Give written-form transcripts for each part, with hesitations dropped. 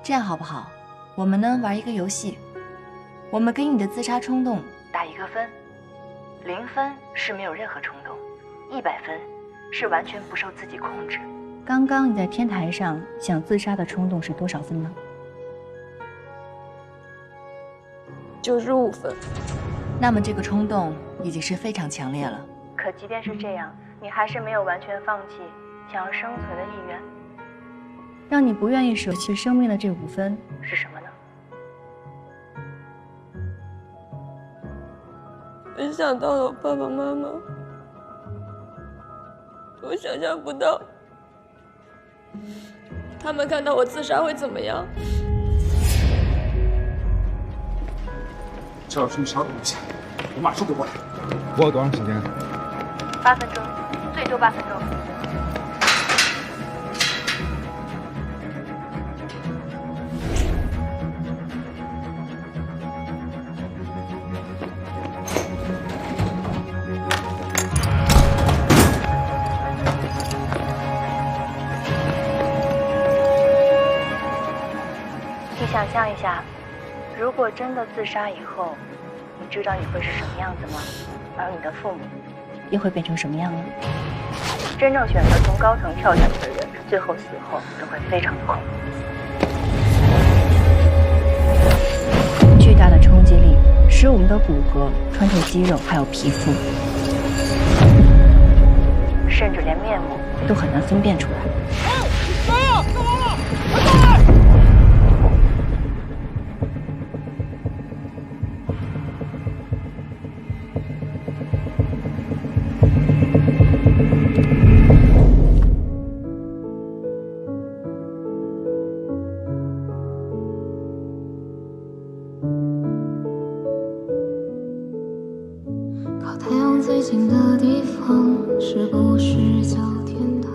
这样好不好？我们呢玩一个游戏，我们给你的自杀冲动打1个分，0分是没有任何冲动，100分是完全不受自己控制。刚刚你在天台上想自杀的冲动是多少分呢？95分。那么这个冲动已经是非常强烈了。可即便是这样，你还是没有完全放弃想要生存的意愿。让你不愿意舍弃生命的这5分是什么呢？我想到了我爸爸妈妈，我想象不到他们看到我自杀会怎么样。这要是你稍等一下，我马上就过来。我有多长时间？8分钟，最多8分钟。你想象一下，如果真的自杀以后，你知道你会是什么样子吗？而你的父母又会变成什么样呢？真正选择从高层跳下去的人，最后死后都会非常的恐怖。巨大的冲击力使我们的骨骼穿透肌肉，还有皮肤，甚至连面目都很难分辨出来。谁呀？干嘛了？快过来！靠太阳最近的地方，是不是叫天堂？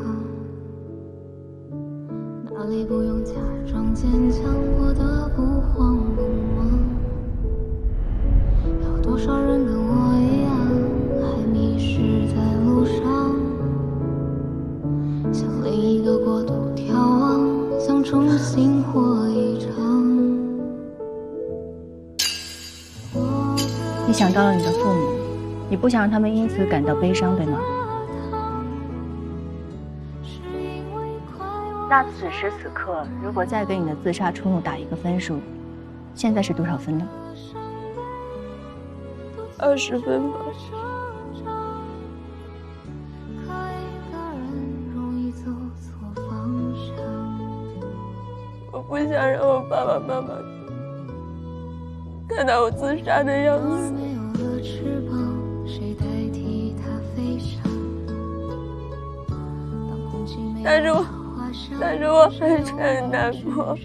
哪里不用假装坚强，过得不慌不忙？有多少人跟我一样，还迷失在路上？向另一个国度眺望，想重新活一场。你想到了你的父母，你不想让他们因此感到悲伤，对吗？那此时此刻，如果再给你的自杀冲动打1个分数，现在是多少分呢？20分吧。我不想让我爸爸妈妈看到我自杀的样子。但是我还是很难过。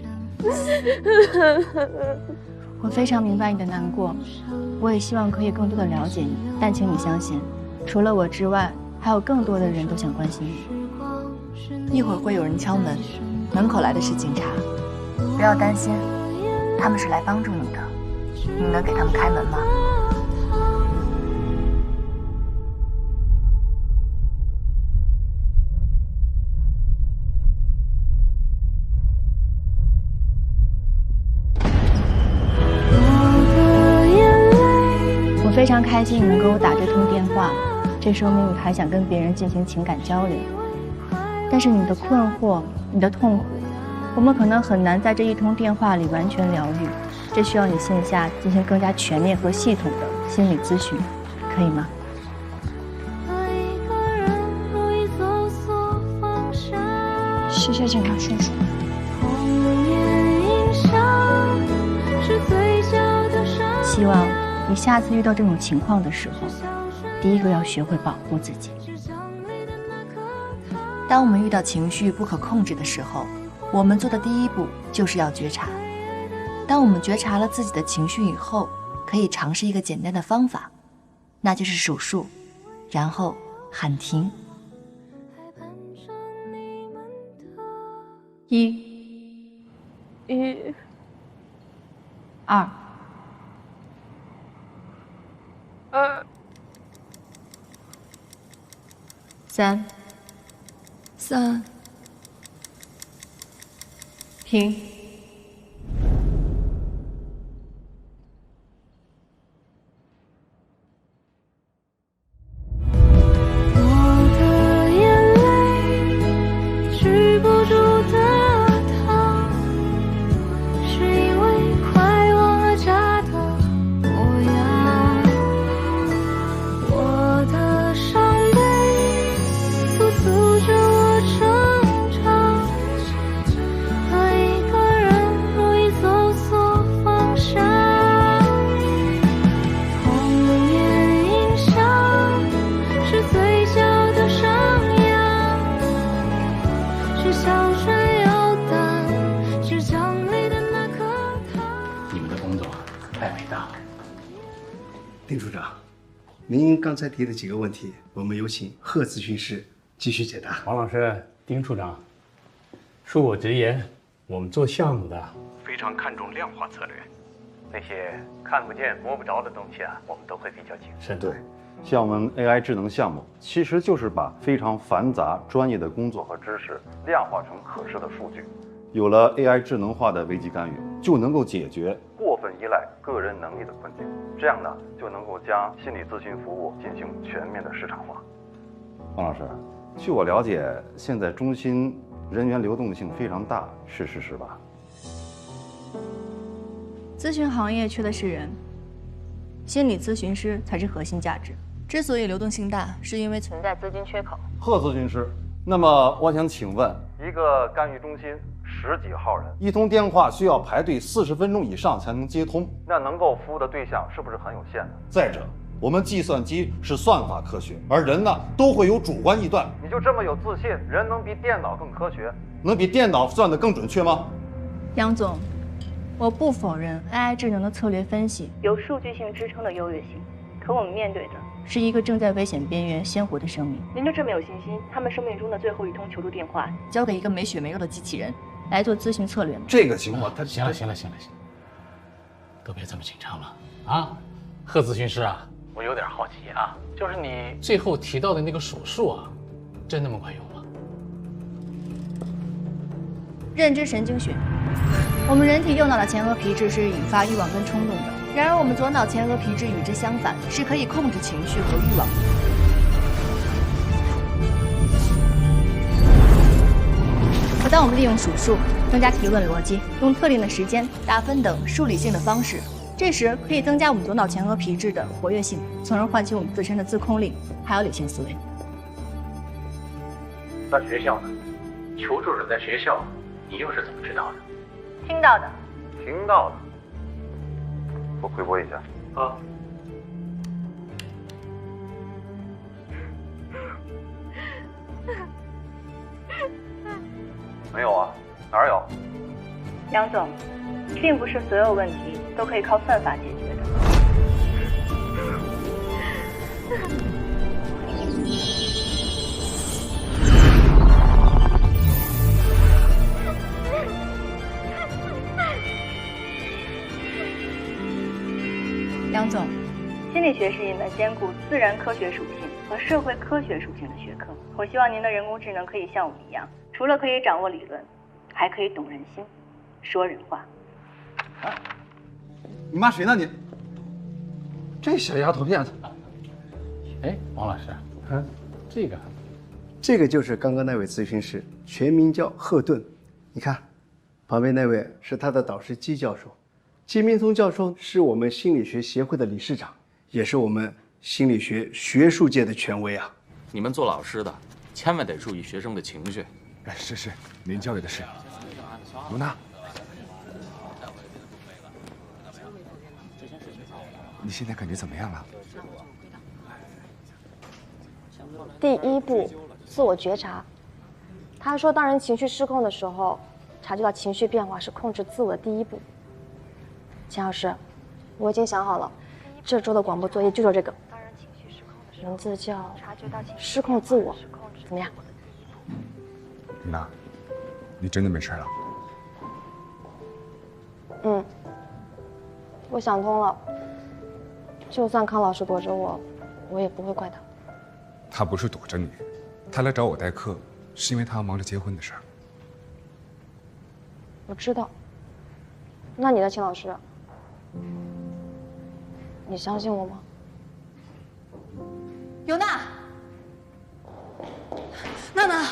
我非常明白你的难过，我也希望可以更多的了解你，但请你相信，除了我之外，还有更多的人都想关心你。一会儿会有人敲门，门口来的是警察，不要担心，他们是来帮助你的，你能给他们开门吗？我非常开心你能给我打这通电话，这说明你还想跟别人进行情感交流。但是你的困惑，你的痛苦，我们可能很难在这一通电话里完全疗愈，这需要你线下进行更加全面和系统的心理咨询，可以吗？谢谢警察叔叔。希望你下次遇到这种情况的时候，第一个要学会保护自己。当我们遇到情绪不可控制的时候，我们做的第1步就是要觉察。当我们觉察了自己的情绪以后，可以尝试一个简单的方法，那就是数数，然后喊停。1、2、3、停。丁处长，您刚才提的几个问题，我们有请贺咨询师继续解答。王老师、丁处长，恕我直言，我们做项目的非常看重量化策略，那些看不见摸不着的东西啊，我们都会比较谨慎。对，像我们 AI 智能项目，其实就是把非常繁杂专业的工作和知识量化成可视的数据。有了 AI 智能化的危机干预，就能够解决过分依赖个人能力的困境。这样呢，就能够将心理咨询服务进行全面的市场化。王老师，据我了解，现在中心人员流动性非常大，是事实吧？咨询行业缺的是人，心理咨询师才是核心价值。之所以流动性大，是因为存在资金缺口。贺咨询师，那么我想请问，一个干预中心10几号人，一通电话需要排队40分钟以上才能接通，那能够服务的对象是不是很有限呢？再者，我们计算机是算法科学，而人呢都会有主观臆断。你就这么有自信，人能比电脑更科学，能比电脑算得更准确吗？杨总，我不否认 AI 智能的策略分析有数据性支撑的优越性，可我们面对的是一个正在危险边缘鲜活的生命。您就这么有信心，他们生命中的最后一通求助电话交给一个没血没肉的机器人来做咨询策略吗？这个情况，行了，都别这么紧张了啊！贺咨询师啊，我有点好奇啊，就是你最后提到的那个手术啊，真那么管用吗？认知神经学，我们人体右脑的前额皮质是引发欲望跟冲动的，然而我们左脑前额皮质与之相反，是可以控制情绪和欲望的。可当我们利用数数、增加提问逻辑、用特定的时间、打分等数理性的方式，这时可以增加我们左脑前额皮质的活跃性，从而唤起我们自身的自控力，还有理性思维。那学校呢？求助者在学校，你又是怎么知道的？听到的。听到的，我回拨一下。啊。没有啊，哪儿有？杨总，并不是所有问题都可以靠算法解决的。杨总，心理学是一门兼顾自然科学属性和社会科学属性的学科。我希望您的人工智能可以像我们一样，除了可以掌握理论，还可以懂人心，说人话。哎，你骂谁呢你？这小丫头片子。哎，王老师，这个就是刚刚那位咨询师，全名叫贺顿。你看，旁边那位是他的导师姬教授。姬明松教授是我们心理学协会的理事长，也是我们心理学学术界的权威啊。你们做老师的，千万得注意学生的情绪。哎，是，您教育的是。卢娜，你现在感觉怎么样了？第一步，自我觉察。他说，当人情绪失控的时候，察觉到情绪变化是控制自我的第一步。钱老师，我已经想好了，这周的广播作业就做这个，名字叫《失控自我》，怎么样？卢娜，你真的没事了？嗯，我想通了。就算康老师躲着我，我也不会怪他。他不是躲着你，他来找我代课，是因为他要忙着结婚的事儿。我知道。那你呢，秦老师？你相信我吗？尤娜，娜娜。